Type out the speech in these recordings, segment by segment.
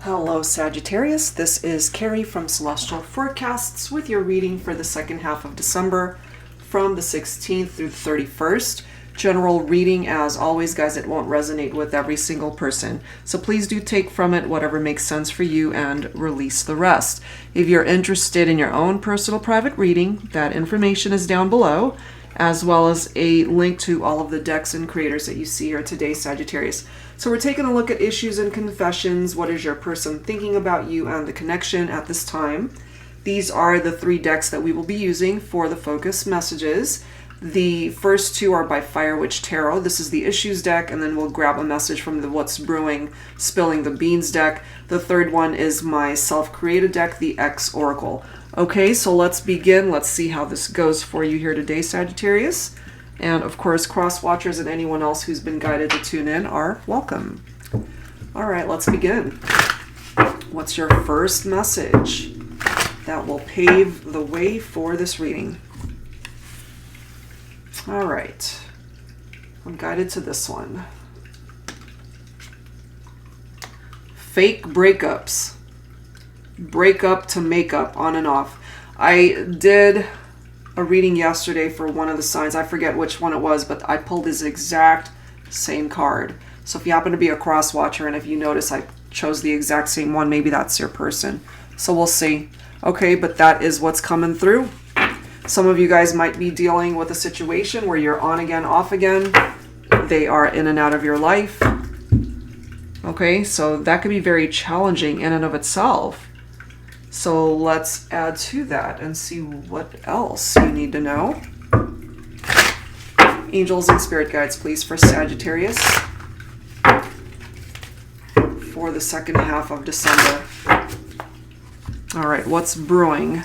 Hello Sagittarius, this is Carrie from Celestial Forecasts with your reading for the second half of December from the 16th through the 31st. General reading, as always guys, it won't resonate with every single person. So please do take from it whatever makes sense for you and release the rest. If you're interested in your own personal private reading, that information is down below, as well as a link to all of the decks and creators that you see here today, Sagittarius. So we're taking a look at issues and confessions. What is your person thinking about you and the connection at this time? These are the 3 decks that we will be using for the focus messages. The first 2 are by Fire Witch Tarot. This is the issues deck, and then we'll grab a message from the What's Brewing, Spilling the Beans deck. The third one is my self-created deck, the X Oracle. Okay, so let's begin. Let's see how this goes for you here today, Sagittarius. And of course, cross watchers and anyone else who's been guided to tune in are welcome. All right, let's begin. What's your first message that will pave the way for this reading? All right, I'm guided to this one. Fake breakups. Break up to make up, on and off. I did a reading yesterday for one of the signs. I forget which one it was, but I pulled this exact same card. So if you happen to be a cross watcher and if you notice I chose the exact same one, maybe that's your person. So we'll see. Okay, but that is what's coming through. Some of you guys might be dealing with a situation where you're on again, off again. They are in and out of your life. Okay, so that could be very challenging in and of itself. So let's add to that and see what else you need to know. Angels and spirit guides, please, for Sagittarius for the second half of December. All right, what's brewing?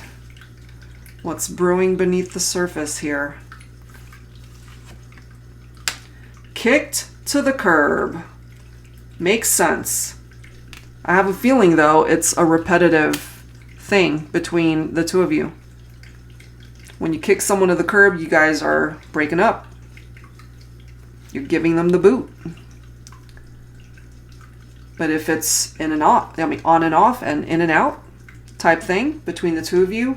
What's brewing beneath the surface here? Kicked to the curb. Makes sense. I have a feeling, though, it's a repetitive thing between the two of you. When you kick someone to the curb, you guys are breaking up. You're giving them the boot. But if it's in and off, I mean on and off and in and out type thing between the two of you,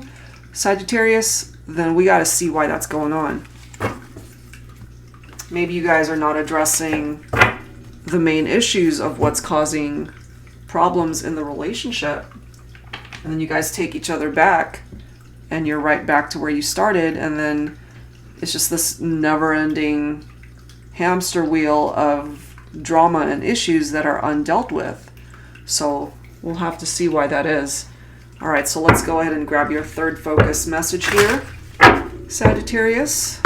Sagittarius, then we got to see why that's going on. Maybe you guys are not addressing the main issues of what's causing problems in the relationship. And then you guys take each other back and you're right back to where you started. And then it's just this never-ending hamster wheel of drama and issues that are undealt with. So we'll have to see why that is. All right, so let's go ahead and grab your third focus message here, Sagittarius.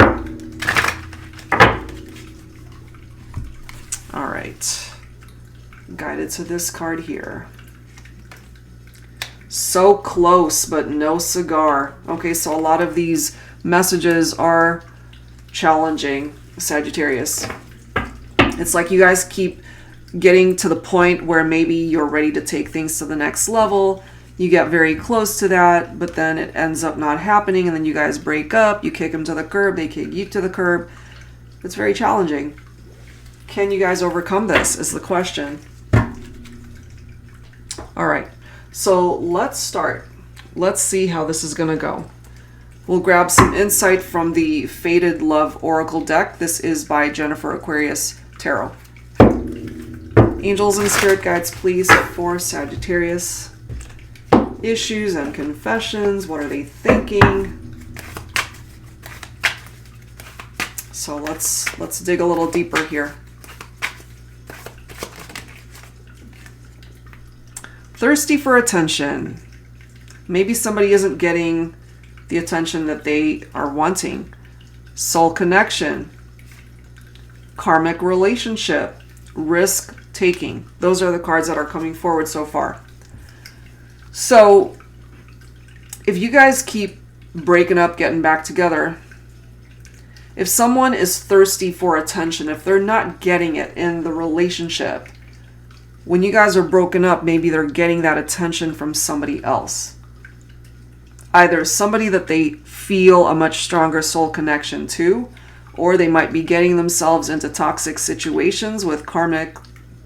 All right, guided to this card here. So close, but no cigar. Okay, so a lot of these messages are challenging, Sagittarius. It's like you guys keep getting to the point where maybe you're ready to take things to the next level. You get very close to that, but then it ends up not happening, and then you guys break up. You kick them to the curb, they kick you to the curb. It's very challenging. Can you guys overcome this is the question. All right. So let's start. Let's see how this is going to go. We'll grab some insight from the Fated Love Oracle deck. This is by Jennifer Aquarius Tarot. Angels and spirit guides, please, for Sagittarius. Issues and confessions. What are they thinking? So let's dig a little deeper here. Thirsty for attention. Maybe somebody isn't getting the attention that they are wanting. Soul connection. Karmic relationship. Risk taking. Those are the cards that are coming forward so far. So if you guys keep breaking up, getting back together, if someone is thirsty for attention, if they're not getting it in the relationship, when you guys are broken up, maybe they're getting that attention from somebody else. Either somebody that they feel a much stronger soul connection to, or they might be getting themselves into toxic situations with karmic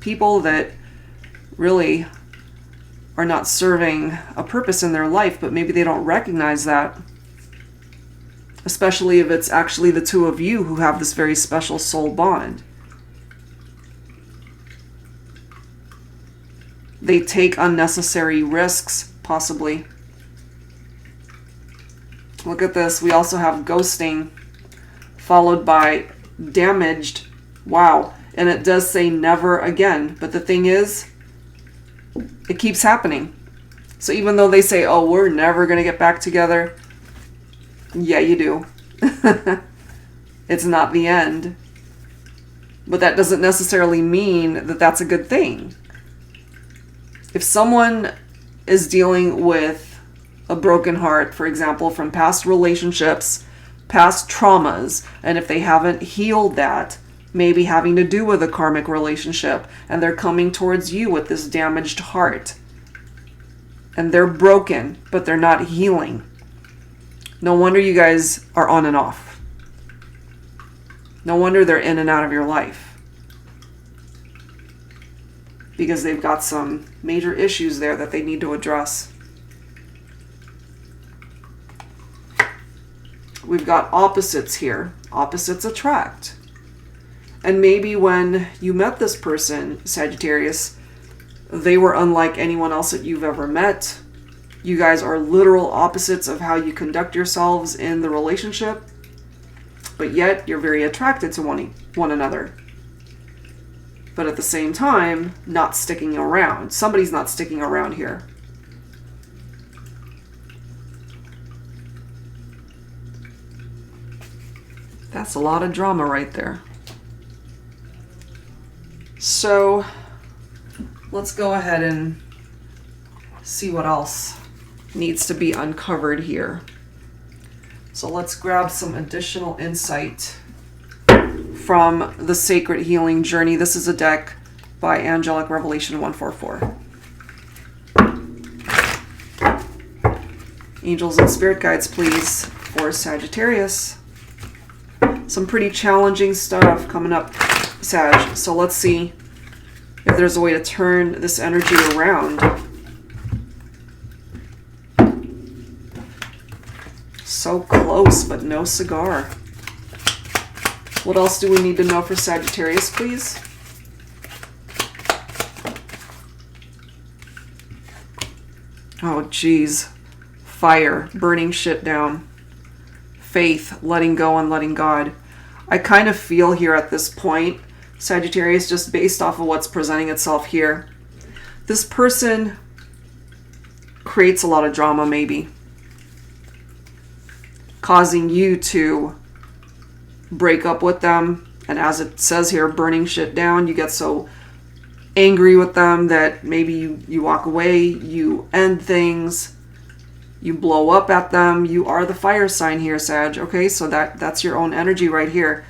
people that really are not serving a purpose in their life, but maybe they don't recognize that. Especially if it's actually the two of you who have this very special soul bond. They take unnecessary risks, possibly. Look at this. We also have ghosting, followed by damaged. Wow. And it does say never again. But the thing is, it keeps happening. So even though they say, oh, we're never going to get back together. Yeah, you do. It's not the end. But that doesn't necessarily mean that that's a good thing. If someone is dealing with a broken heart, for example, from past relationships, past traumas, and if they haven't healed that, maybe having to do with a karmic relationship, and they're coming towards you with this damaged heart, and they're broken, but they're not healing. No wonder you guys are on and off. No wonder they're in and out of your life. Because they've got some major issues there that they need to address. We've got opposites here. Opposites attract. And maybe when you met this person, Sagittarius, they were unlike anyone else that you've ever met. You guys are literal opposites of how you conduct yourselves in the relationship. But yet, you're very attracted to one another. But at the same time, not sticking around. Somebody's not sticking around here. That's a lot of drama right there. So, let's go ahead and see what else needs to be uncovered here. So let's grab some additional insight from the Sacred Healing Journey. This is a deck by Angelic Revelation 144. Angels and spirit guides, please, for Sagittarius. Some pretty challenging stuff coming up, Sag. So let's see if there's a way to turn this energy around. So close, but no cigar. What else do we need to know for Sagittarius, please? Oh, geez. Fire, burning shit down. Faith, letting go and letting God. I kind of feel here at this point, Sagittarius, just based off of what's presenting itself here, this person creates a lot of drama, maybe, causing you to break up with them. And as it says here, burning shit down, you get so angry with them that maybe you walk away, you end things, you blow up at them. You are the fire sign here, Sag. Okay, so that's your own energy right here.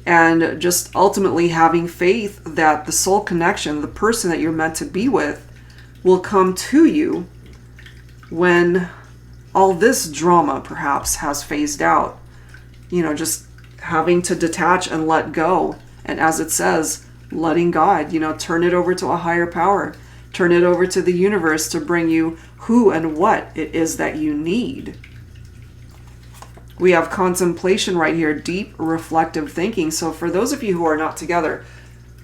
And just ultimately having faith that the soul connection, the person that you're meant to be with, will come to you when all this drama perhaps has phased out. You know, just having to detach and let go. And as it says, letting God, you know, turn it over to a higher power. Turn it over to the universe to bring you who and what it is that you need. We have contemplation right here, deep reflective thinking. So for those of you who are not together,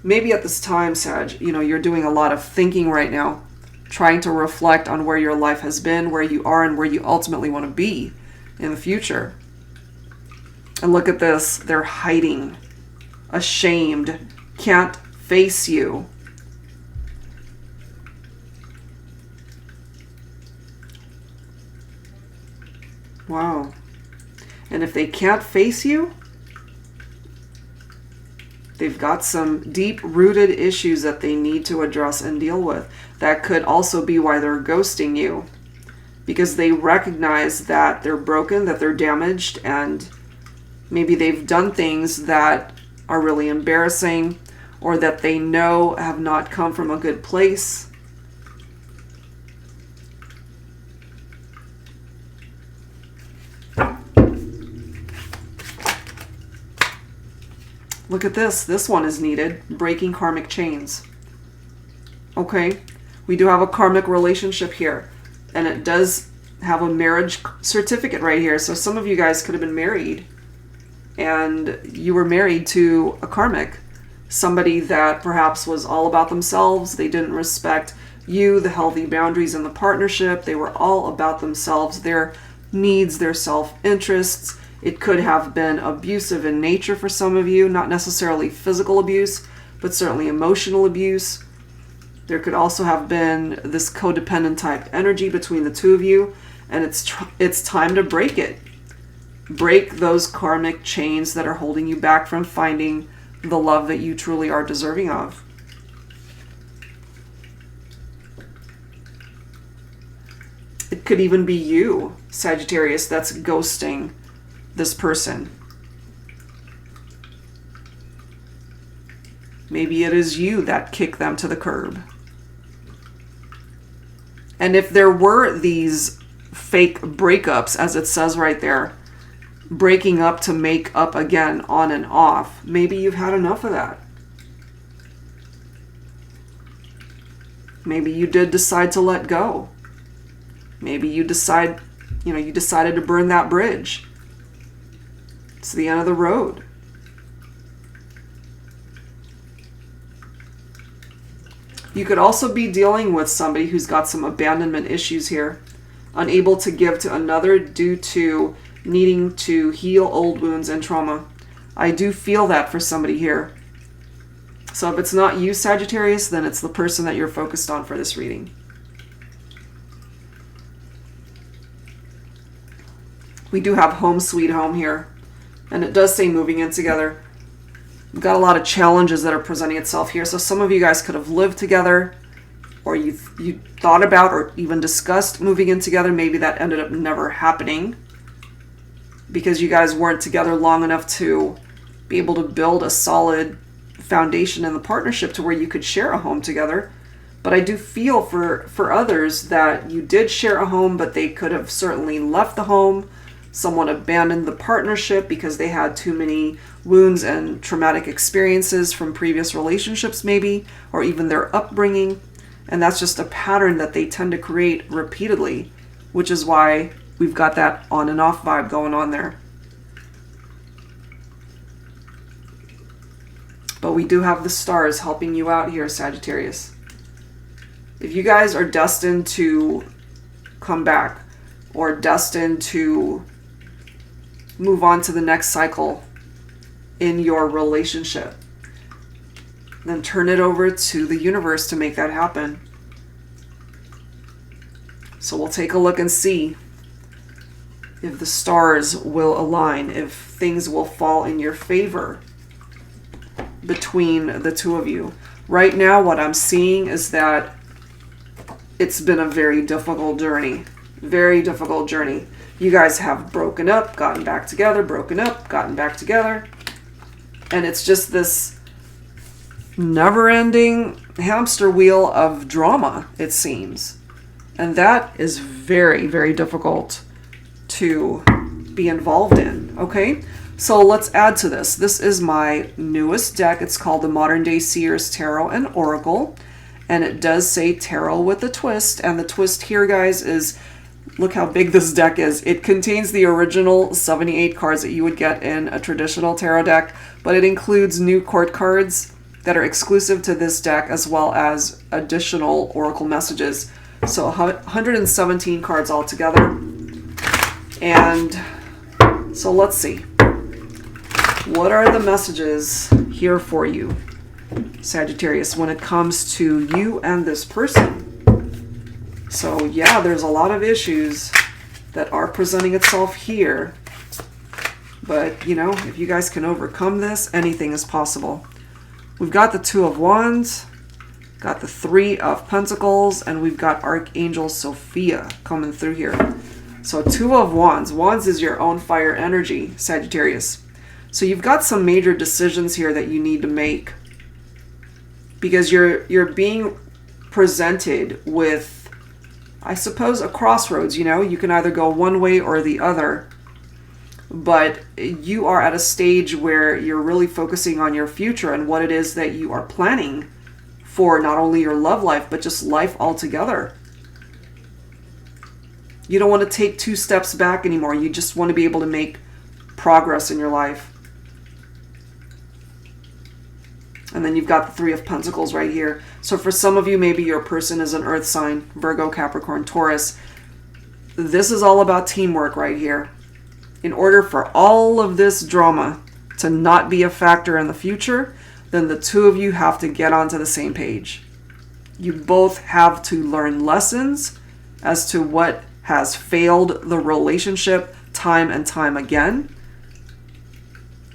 maybe at this time, Sag, you know, you're doing a lot of thinking right now, trying to reflect on where your life has been, where you are, and where you ultimately want to be in the future. And look at this. They're hiding, ashamed, can't face you. Wow. And if they can't face you, they've got some deep-rooted issues that they need to address and deal with. That could also be why they're ghosting you, because they recognize that they're broken, that they're damaged, and maybe they've done things that are really embarrassing or that they know have not come from a good place. Look at this. This one is needed. Breaking karmic chains. Okay. We do have a karmic relationship here, and it does have a marriage certificate right here. So some of you guys could have been married, and you were married to a karmic, somebody that perhaps was all about themselves. They didn't respect you, the healthy boundaries in the partnership. They were all about themselves, their needs, their self-interests. It could have been abusive in nature for some of you, not necessarily physical abuse, but certainly emotional abuse. There could also have been this codependent type energy between the two of you, and it's time to break it. Break those karmic chains that are holding you back from finding the love that you truly are deserving of. It could even be you, Sagittarius, that's ghosting this person. Maybe it is you that kicked them to the curb. And if there were these fake breakups, as it says right there, breaking up to make up again on and off, maybe you've had enough of that. Maybe you did decide to let go. Maybe you decided to burn that bridge. It's the end of the road. You could also be dealing with somebody who's got some abandonment issues here, unable to give to another due to needing to heal old wounds and trauma. I do feel that for somebody here. So if it's not you, Sagittarius, then it's the person that you're focused on for this reading. We do have home sweet home here, and it does say moving in together. We've got a lot of challenges that are presenting itself here. So some of you guys could have lived together, or you thought about or even discussed moving in together. Maybe that ended up never happening because you guys weren't together long enough to be able to build a solid foundation in the partnership to where you could share a home together. But I do feel for others that you did share a home, but they could have certainly left the home. Someone abandoned the partnership because they had too many wounds and traumatic experiences from previous relationships maybe, or even their upbringing. And that's just a pattern that they tend to create repeatedly, which is why we've got that on and off vibe going on there. But we do have the stars helping you out here, Sagittarius. If you guys are destined to come back or destined to move on to the next cycle in your relationship, then turn it over to the universe to make that happen. So we'll take a look and see if the stars will align, if things will fall in your favor between the two of you. Right now, what I'm seeing is that it's been a very difficult journey. Very difficult journey. You guys have broken up, gotten back together, broken up, gotten back together. And it's just this never-ending hamster wheel of drama, it seems. And that is very, very difficult to be involved in, okay? So let's add to this. This is my newest deck. It's called the Modern Day Seers Tarot and Oracle. And it does say tarot with a twist. And the twist here, guys, is look how big this deck is. It contains the original 78 cards that you would get in a traditional tarot deck, but it includes new court cards that are exclusive to this deck, as well as additional oracle messages. So 117 cards altogether. And so let's see. What are the messages here for you, Sagittarius, when it comes to you and this person? So yeah, there's a lot of issues that are presenting itself here. But, you know, if you guys can overcome this, anything is possible. We've got the Two of Wands, got the Three of Pentacles, and we've got Archangel Sophia coming through here. So Two of Wands. Wands is your own fire energy, Sagittarius. So you've got some major decisions here that you need to make, because you're being presented with, I suppose, a crossroads. You know, you can either go one way or the other, but you are at a stage where you're really focusing on your future and what it is that you are planning for not only your love life, but just life altogether. You don't want to take 2 steps back anymore. You just want to be able to make progress in your life. And then you've got the 3 of Pentacles right here. So for some of you, maybe your person is an earth sign, Virgo, Capricorn, Taurus. This is all about teamwork right here. In order for all of this drama to not be a factor in the future, then the 2 of you have to get onto the same page. You both have to learn lessons as to what has failed the relationship time and time again.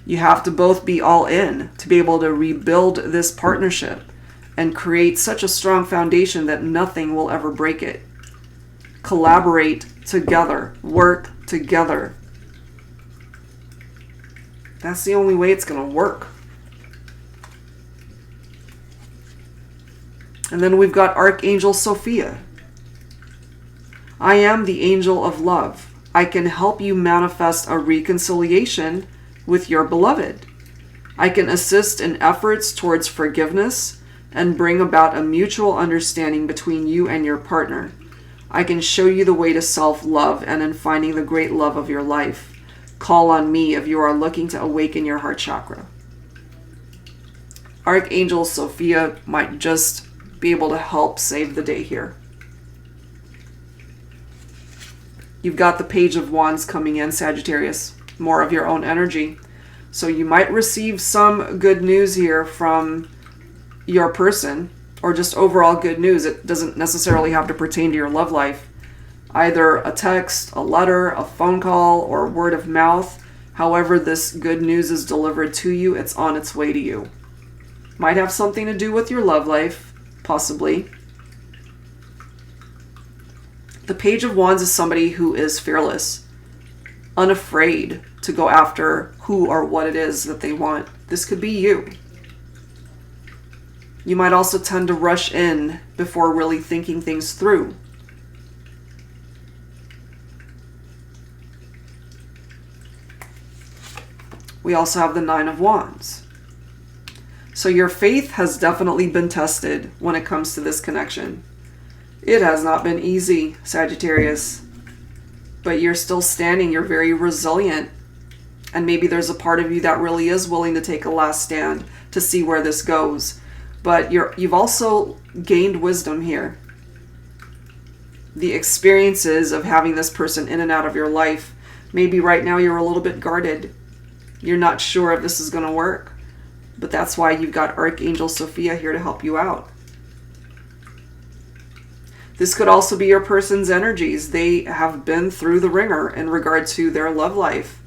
You have to both be all in to be able to rebuild this partnership and create such a strong foundation that nothing will ever break it. Collaborate together. Work together. That's the only way it's going to work. And then we've got Archangel Sophia. I am the angel of love. I can help you manifest a reconciliation with your beloved. I can assist in efforts towards forgiveness and bring about a mutual understanding between you and your partner. I can show you the way to self-love and in finding the great love of your life. Call on me if you are looking to awaken your heart chakra. Archangel Sophia might just be able to help save the day here. You've got the Page of Wands coming in, Sagittarius. More of your own energy. So you might receive some good news here from your person, or just overall good news. It doesn't necessarily have to pertain to your love life. Either a text, a letter, a phone call, or word of mouth. However this good news is delivered to you, it's on its way to you. Might have something to do with your love life, possibly. The Page of Wands is somebody who is fearless, unafraid to go after who or what it is that they want. This could be you. You might also tend to rush in before really thinking things through. We also have the 9 of Wands. So your faith has definitely been tested when it comes to this connection. It has not been easy, Sagittarius. But you're still standing. You're very resilient. And maybe there's a part of you that really is willing to take a last stand to see where this goes. But you've also gained wisdom here. The experiences of having this person in and out of your life. Maybe right now you're a little bit guarded. You're not sure if this is going to work. But that's why you've got Archangel Sophia here to help you out. This could also be your person's energies. They have been through the ringer in regard to their love life.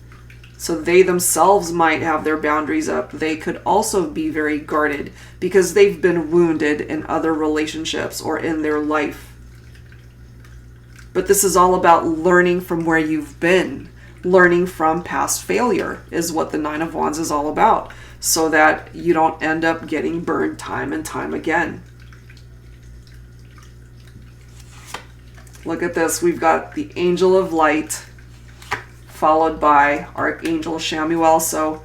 So they themselves might have their boundaries up. They could also be very guarded because they've been wounded in other relationships or in their life. But this is all about learning from where you've been. Learning from past failure is what the 9 of Wands is all about. So that you don't end up getting burned time and time again. Look at this. We've got the Angel of Light followed by Archangel Chamuel. So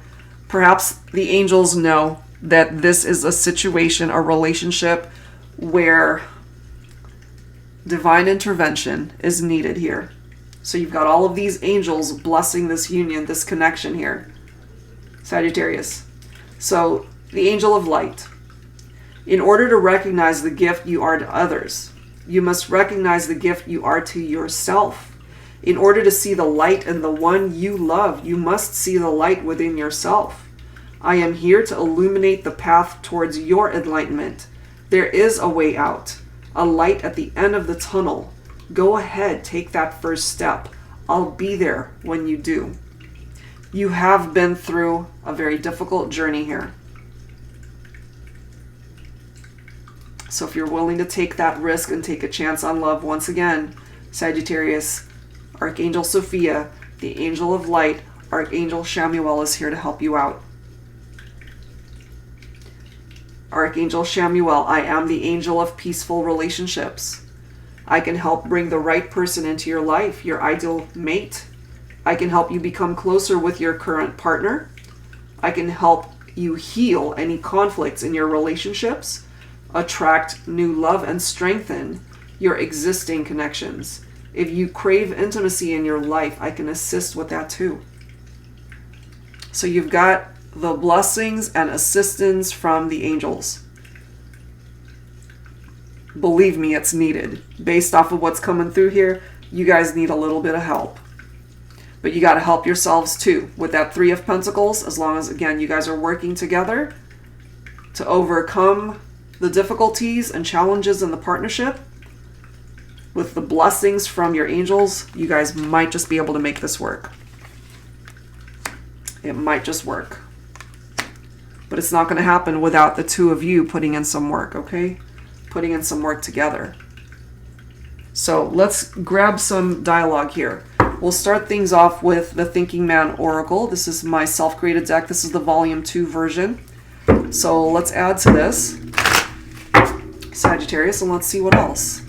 perhaps the angels know that this is a situation, a relationship where divine intervention is needed here. So you've got all of these angels blessing this union, this connection here. Sagittarius. So the Angel of Light. In order to recognize the gift you are to others, you must recognize the gift you are to yourself. In order to see the light in the one you love, you must see the light within yourself. I am here to illuminate the path towards your enlightenment. There is a way out, a light at the end of the tunnel. Go ahead, take that first step. I'll be there when you do. You have been through a very difficult journey here. So if you're willing to take that risk and take a chance on love, once again, Sagittarius, Archangel Sophia, the Angel of Light, Archangel Chamuel is here to help you out. Archangel Chamuel, I am the angel of peaceful relationships. I can help bring the right person into your life, your ideal mate. I can help you become closer with your current partner. I can help you heal any conflicts in your relationships. attract new love and strengthen your existing connections. If you crave intimacy in your life, I can assist with that too. So you've got the blessings and assistance from the angels. Believe me, it's needed. Based off of what's coming through here, you guys need a little bit of help. But you got to help yourselves too with that Three of Pentacles, as long as, again, you guys are working together to overcome the difficulties and challenges in the partnership. With the blessings from your angels, you guys might just be able to make this work. It might just work. But it's not going to happen without the two of you putting in some work, okay? Putting in some work together. So let's grab some dialogue here. We'll start things off with the Thinking Man Oracle. This is my self-created deck. This is the Volume 2 version. So let's add to this, Sagittarius, and let's see what else.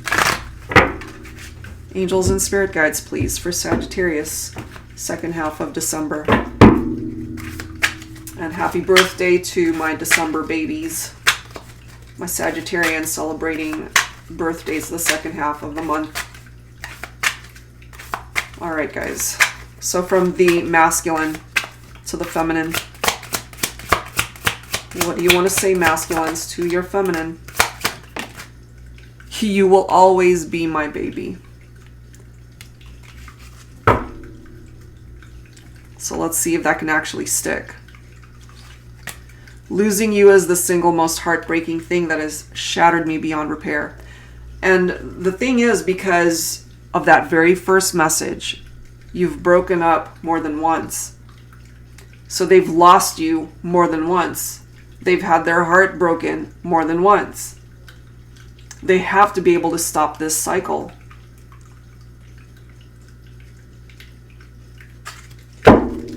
Angels and spirit guides, please, for Sagittarius, second half of December. And happy birthday to my December babies. My Sagittarians celebrating birthdays the second half of the month. All right, guys. So from the masculine to the feminine. What do you want to say, masculines, to your feminine? You will always be my baby. So let's see if that can actually stick. Losing you is the single most heartbreaking thing that has shattered me beyond repair. And the thing is, because of that very first message, you've broken up more than once. So they've lost you more than once. They've had their heart broken more than once. They have to be able to stop this cycle.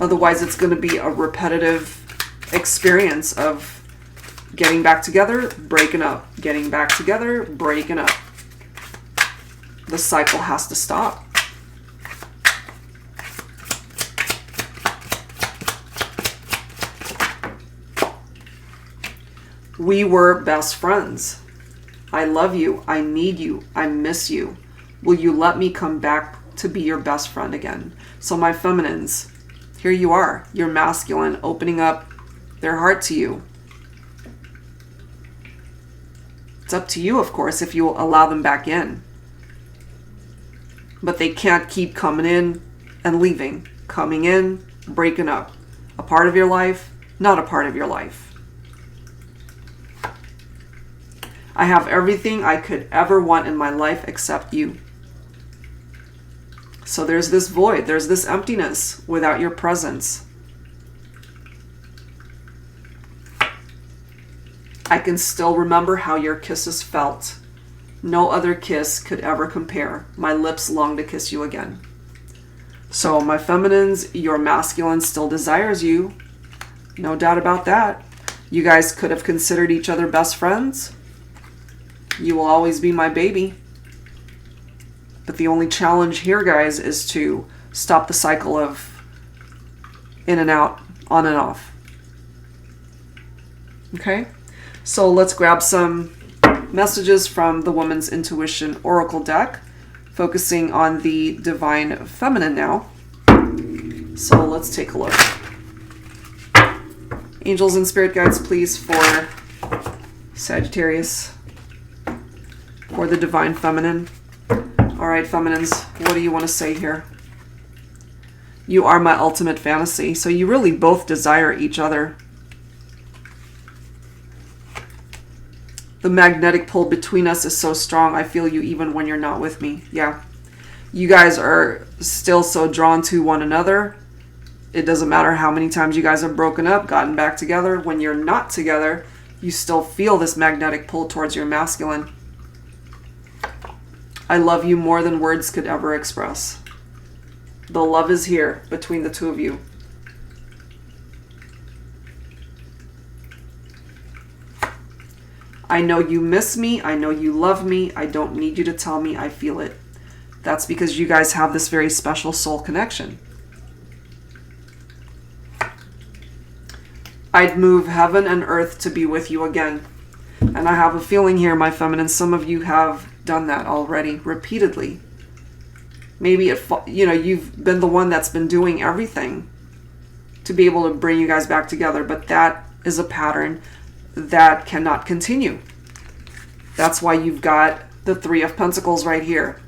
Otherwise, it's going to be a repetitive experience of getting back together, breaking up, getting back together, breaking up. The cycle has to stop. We were best friends. I love you. I need you. I miss you. Will you let me come back to be your best friend again? So my feminines, here you are, your masculine opening up their heart to you. It's up to you, of course, if you allow them back in. But they can't keep coming in and leaving. Coming in, breaking up. A part of your life, not a part of your life. I have everything I could ever want in my life except you. So there's this void, there's this emptiness without your presence. I can still remember how your kisses felt. No other kiss could ever compare. My lips long to kiss you again. So my feminines, your masculine still desires you. No doubt about that. You guys could have considered each other best friends. You will always be my baby. But the only challenge here, guys, is to stop the cycle of in and out, on and off. Okay? So let's grab some messages from the Woman's Intuition Oracle deck, focusing on the Divine Feminine now. So let's take a look. Angels and spirit guides, please, for Sagittarius, for the Divine Feminine. All right, feminines, what do you want to say here? You are my ultimate fantasy. So you really both desire each other. The magnetic pull between us is so strong. I feel you even when you're not with me. Yeah. You guys are still so drawn to one another. It doesn't matter how many times you guys have broken up, gotten back together. When you're not together, you still feel this magnetic pull towards your masculine. I love you more than words could ever express. The love is here between the two of you. I know you miss me. I know you love me. I don't need you to tell me I feel it. That's because you guys have this very special soul connection. I'd move heaven and earth to be with you again. And I have a feeling here, my feminine, some of you have done that already repeatedly. Maybe you've been the one that's been doing everything to be able to bring you guys back together, but that is a pattern that cannot continue. That's why you've got the Three of Pentacles right here,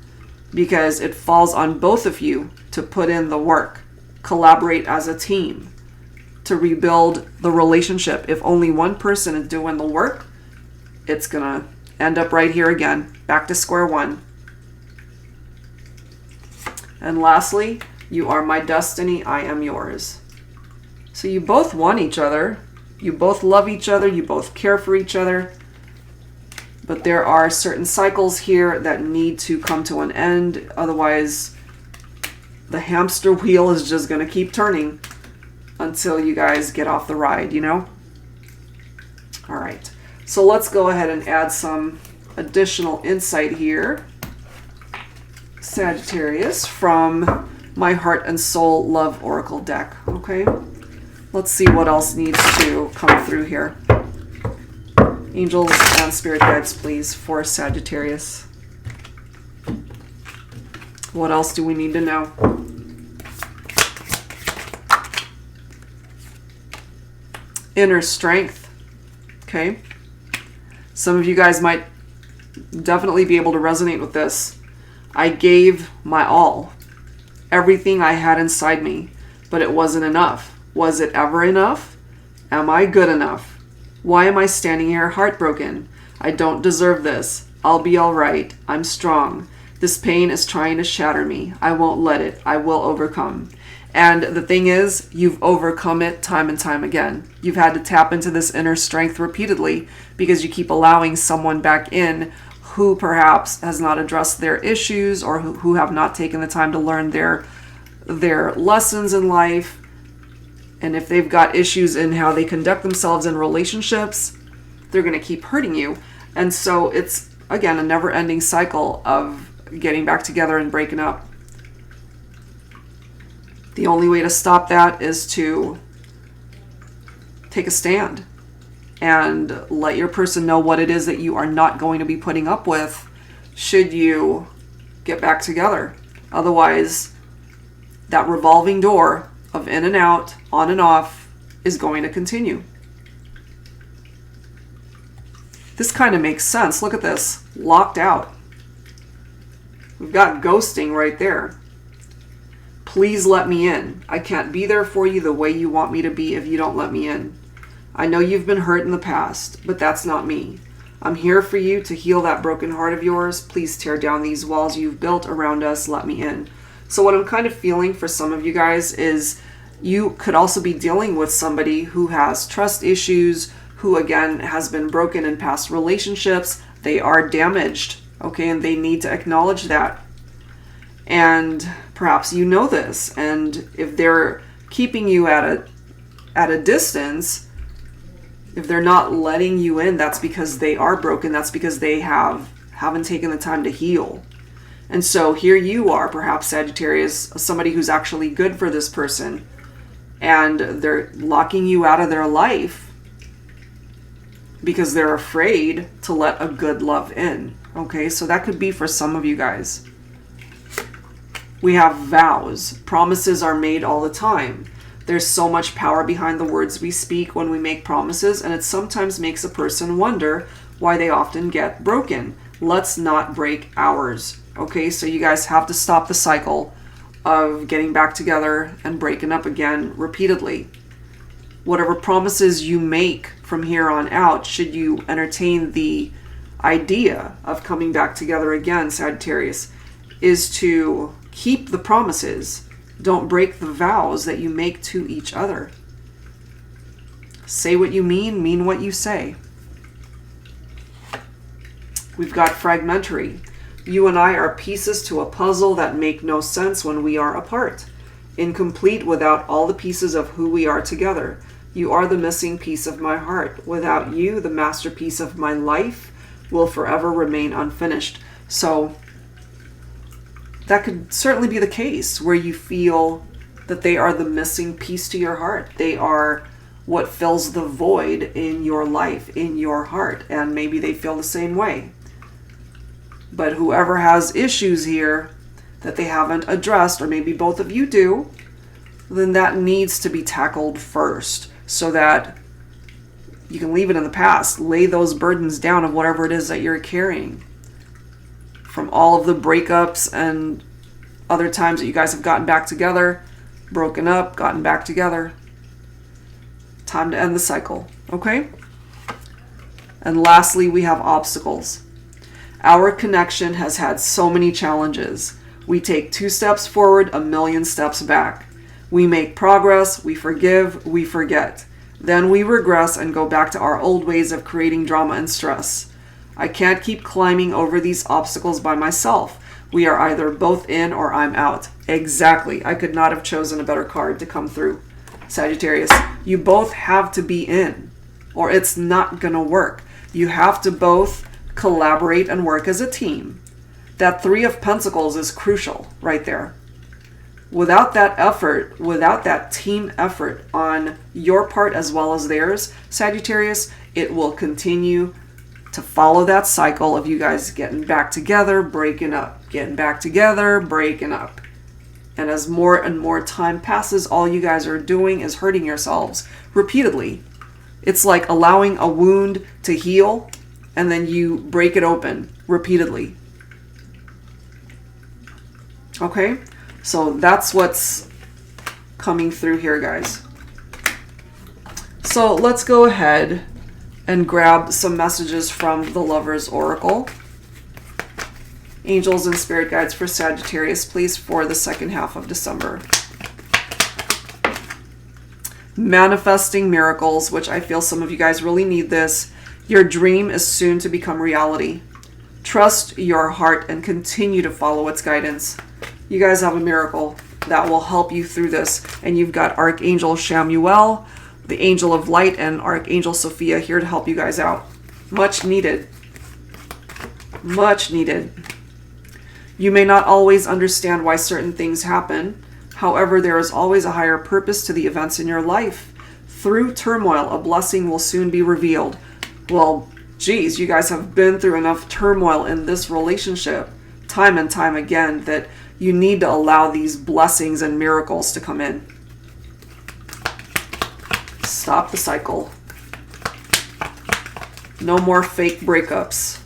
because it falls on both of you to put in the work, collaborate as a team to rebuild the relationship. If only one person is doing the work, it's gonna end up right here again, back to square one. And lastly, you are my destiny, I am yours. So you both want each other, you both love each other, you both care for each other, but there are certain cycles here that need to come to an end. Otherwise, the hamster wheel is just going to keep turning until you guys get off the ride, you know? All right. So let's go ahead and add some additional insight here, Sagittarius, from my Heart and Soul Love Oracle deck. Okay. Let's see what else needs to come through here. Angels and spirit guides, please, for Sagittarius. What else do we need to know? Inner strength. Okay. Some of you guys might definitely be able to resonate with this. I gave my all, everything I had inside me, but it wasn't enough. Was it ever enough? Am I good enough? Why am I standing here heartbroken? I don't deserve this. I'll be all right. I'm strong. This pain is trying to shatter me. I won't let it. I will overcome. And the thing is, you've overcome it time and time again. You've had to tap into this inner strength repeatedly because you keep allowing someone back in who perhaps has not addressed their issues or who have not taken the time to learn their lessons in life. And if they've got issues in how they conduct themselves in relationships, they're going to keep hurting you. And so it's, again, a never-ending cycle of getting back together and breaking up. The only way to stop that is to take a stand and let your person know what it is that you are not going to be putting up with should you get back together. Otherwise, that revolving door of in and out, on and off, is going to continue. This kind of makes sense. Look at this. Locked out. We've got ghosting right there. Please let me in. I can't be there for you the way you want me to be if you don't let me in. I know you've been hurt in the past, but that's not me. I'm here for you to heal that broken heart of yours. Please tear down these walls you've built around us. Let me in. So what I'm kind of feeling for some of you guys is you could also be dealing with somebody who has trust issues, who again has been broken in past relationships. They are damaged, okay, and they need to acknowledge that. And perhaps you know this, and if they're keeping you at a distance, if they're not letting you in, that's because they are broken. That's because they haven't taken the time to heal. And so here you are, perhaps Sagittarius, somebody who's actually good for this person, and they're locking you out of their life because they're afraid to let a good love in. Okay, so that could be for some of you guys. We have vows. Promises are made all the time. There's so much power behind the words we speak when we make promises, and it sometimes makes a person wonder why they often get broken. Let's not break ours. Okay, so you guys have to stop the cycle of getting back together and breaking up again repeatedly. Whatever promises you make from here on out, should you entertain the idea of coming back together again, Sagittarius, is to keep the promises. Don't break the vows that you make to each other. Say what you mean what you say. We've got fragmentary. You and I are pieces to a puzzle that make no sense when we are apart. Incomplete without all the pieces of who we are together. You are the missing piece of my heart. Without you, the masterpiece of my life will forever remain unfinished. So that could certainly be the case where you feel that they are the missing piece to your heart. They are what fills the void in your life, in your heart, and maybe they feel the same way. But whoever has issues here that they haven't addressed, or maybe both of you do, then that needs to be tackled first so that you can leave it in the past. Lay those burdens down of whatever it is that you're carrying from all of the breakups and other times that you guys have gotten back together, broken up, gotten back together. Time to end the cycle, okay? And lastly, we have obstacles. Our connection has had so many challenges. We take 2 steps forward, 1,000,000 steps back. We make progress, we forgive, we forget. Then we regress and go back to our old ways of creating drama and stress. I can't keep climbing over these obstacles by myself. We are either both in or I'm out. Exactly. I could not have chosen a better card to come through. Sagittarius, you both have to be in, or it's not going to work. You have to both collaborate and work as a team. That 3 of Pentacles is crucial right there. Without that effort, without that team effort on your part as well as theirs, Sagittarius, it will continue to follow that cycle of you guys getting back together, breaking up, getting back together, breaking up. And as more and more time passes, all you guys are doing is hurting yourselves repeatedly. It's like allowing a wound to heal and then you break it open repeatedly. Okay? So that's what's coming through here, guys. So let's go ahead and grab some messages from the Lover's Oracle. Angels and spirit guides for Sagittarius, please, for the second half of December. Manifesting miracles, which I feel some of you guys really need this. Your dream is soon to become reality. Trust your heart and continue to follow its guidance. You guys have a miracle that will help you through this. And you've got Archangel Chamuel, the Angel of Light, and Archangel Sophia here to help you guys out. Much needed. Much needed. You may not always understand why certain things happen. However, there is always a higher purpose to the events in your life. Through turmoil, a blessing will soon be revealed. Well, geez, you guys have been through enough turmoil in this relationship, time and time again, that you need to allow these blessings and miracles to come in. Stop the cycle. No more fake breakups.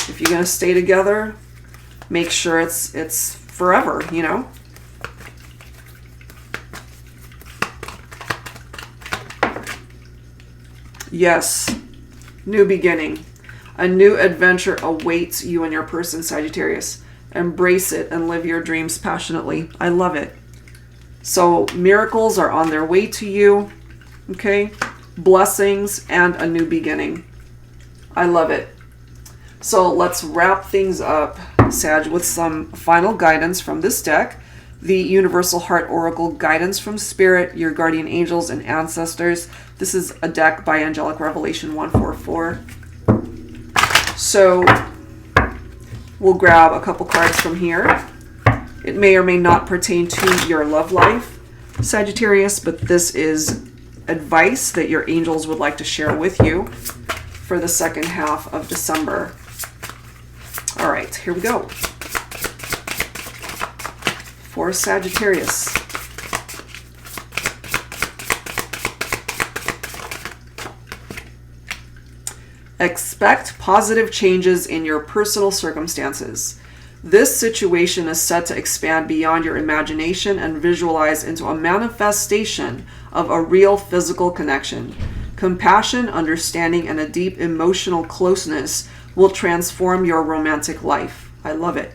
If you're going to stay together, make sure it's forever, you know? Yes. New beginning. A new adventure awaits you and your person, Sagittarius. Embrace it and live your dreams passionately. I love it. So miracles are on their way to you. Okay? Blessings and a new beginning. I love it. So let's wrap things up, Sag, with some final guidance from this deck. The Universal Heart Oracle Guidance from Spirit, your guardian angels and ancestors. This is a deck by Angelic Revelation 144. So we'll grab a couple cards from here. It may or may not pertain to your love life, Sagittarius, but this is advice that your angels would like to share with you for the second half of December. All right, here we go. For Sagittarius. Expect positive changes in your personal circumstances. This situation is set to expand beyond your imagination and visualize into a manifestation of a real physical connection. Compassion, understanding, and a deep emotional closeness will transform your romantic life. I love it.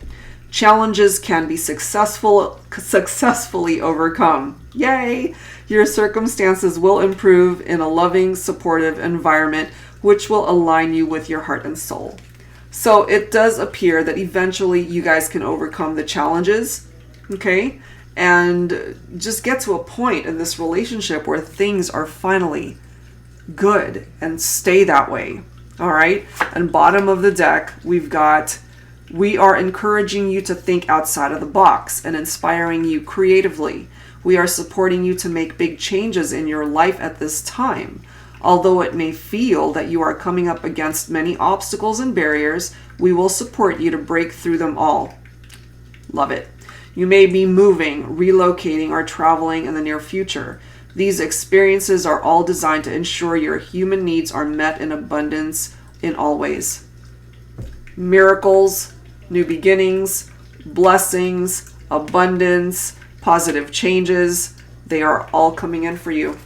Challenges can be successfully overcome. Yay! Your circumstances will improve in a loving, supportive environment, which will align you with your heart and soul. So it does appear that eventually you guys can overcome the challenges, okay? And just get to a point in this relationship where things are finally good and stay that way, all right? And bottom of the deck, we've got, we are encouraging you to think outside of the box and inspiring you creatively. We are supporting you to make big changes in your life at this time. Although it may feel that you are coming up against many obstacles and barriers, we will support you to break through them all. Love it. You may be moving, relocating, or traveling in the near future. These experiences are all designed to ensure your human needs are met in abundance in all ways. Miracles, new beginnings, blessings, abundance, positive changes, they are all coming in for you,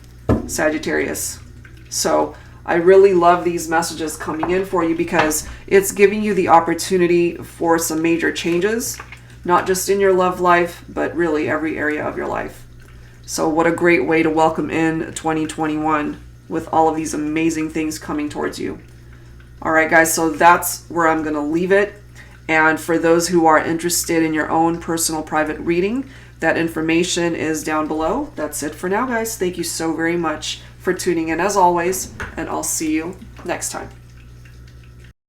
Sagittarius. So I really love these messages coming in for you because it's giving you the opportunity for some major changes, not just in your love life, but really every area of your life. So what a great way to welcome in 2021 with all of these amazing things coming towards you. All right, guys, so that's where I'm going to leave it. And for those who are interested in your own personal private reading, that information is down below. That's it for now, guys. Thank you so very much for tuning in as always, and I'll see you next time.